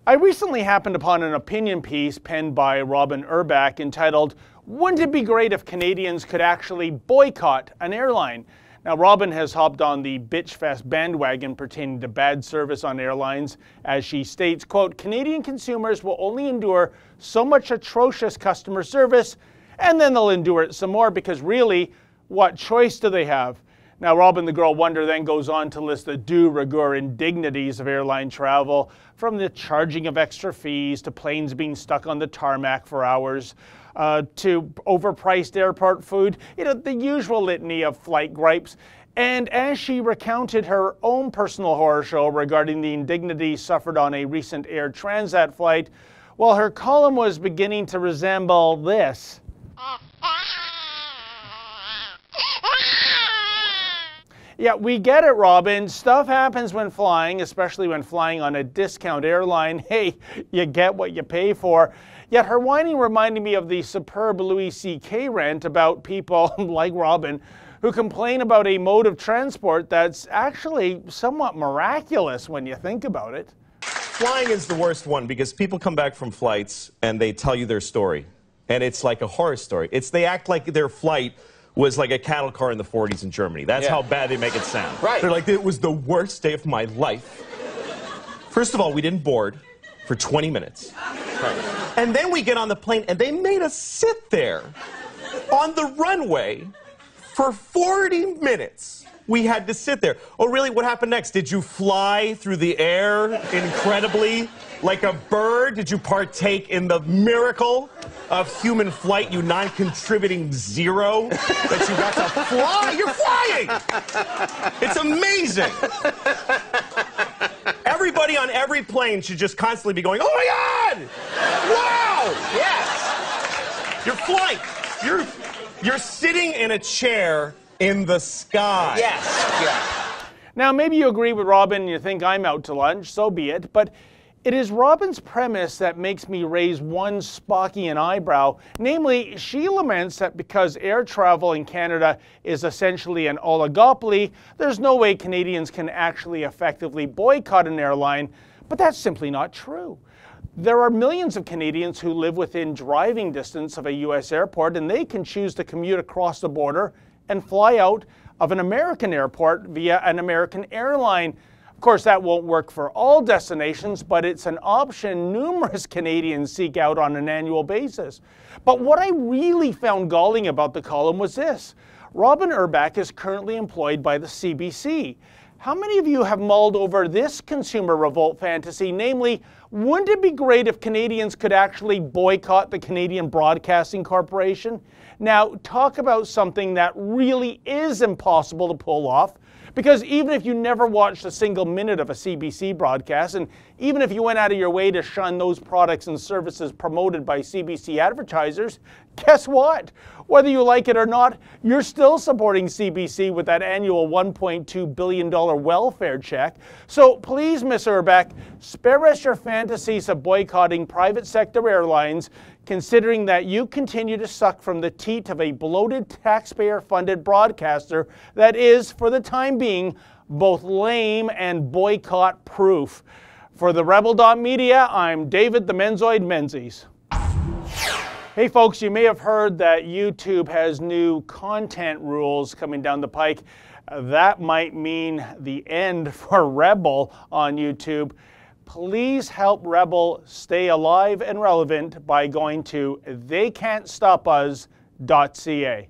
I recently happened upon an opinion piece penned by Robin Urbach entitled, "Wouldn't it be great if Canadians could actually boycott an airline?" Now, Robin has hopped on the bitchfest bandwagon pertaining to bad service on airlines, as she states, quote, "Canadian consumers will only endure so much atrocious customer service, and then they'll endure it some more because really, what choice do they have?" Now, Robin the Girl Wonder then goes on to list the de rigueur indignities of airline travel, from the charging of extra fees to planes being stuck on the tarmac for hours, to overpriced airport food, the usual litany of flight gripes. And as she recounted her own personal horror show regarding the indignities suffered on a recent Air Transat flight, well, her column was beginning to resemble this. Yeah, we get it, Robin. Stuff happens when flying, especially when flying on a discount airline. Hey, you get what you pay for. Yet her whining reminded me of the superb Louis C.K. rant about people like Robin who complain about a mode of transport that's actually somewhat miraculous when you think about it. Flying is the worst one because people come back from flights and they tell you their story. And it's like a horror story. They act like their flight was like a cattle car in the 40s in Germany. That's how bad they make it sound. Right. They're like, it was the worst day of my life. First of all, we didn't board for 20 minutes. Right. And then we get on the plane, and they made us sit there on the runway for 40 minutes. We had to sit there. Oh, really? What happened next? Did you fly through the air incredibly like a bird? Did you partake in the miracle of human flight, you non-contributing zero, that you got to fly? You're flying! It's amazing. Everybody on every plane should just constantly be going, "Oh my God! Wow! Yes! You're flying. You're sitting in a chair in the sky." Yes. Yeah. Now, maybe you agree with Robin and you think I'm out to lunch, so be it, but it is Robin's premise that makes me raise one Spockian eyebrow. Namely, she laments that because air travel in Canada is essentially an oligopoly, there's no way Canadians can actually effectively boycott an airline, but that's simply not true. There are millions of Canadians who live within driving distance of a U.S. airport, and they can choose to commute across the border and fly out of an American airport via an American airline. Of course, that won't work for all destinations, but it's an option numerous Canadians seek out on an annual basis. But what I really found galling about the column was this. Robin Urbach is currently employed by the CBC. How many of you have mulled over this consumer revolt fantasy, namely, wouldn't it be great if Canadians could actually boycott the Canadian Broadcasting Corporation? Now, talk about something that really is impossible to pull off. Because even if you never watched a single minute of a CBC broadcast, and even if you went out of your way to shun those products and services promoted by CBC advertisers, guess what? Whether you like it or not, you're still supporting CBC with that annual $1.2 billion welfare check. So please, Ms. Urbach, spare us your fantasies of boycotting private sector airlines, considering that you continue to suck from the teat of a bloated taxpayer-funded broadcaster that is, for the time being, both lame and boycott-proof. For the Rebel.media, I'm David the Menzoid Menzies. Hey folks, you may have heard that YouTube has new content rules coming down the pike. That might mean the end for Rebel on YouTube. Please help Rebel stay alive and relevant by going to theycan'tstopus.ca.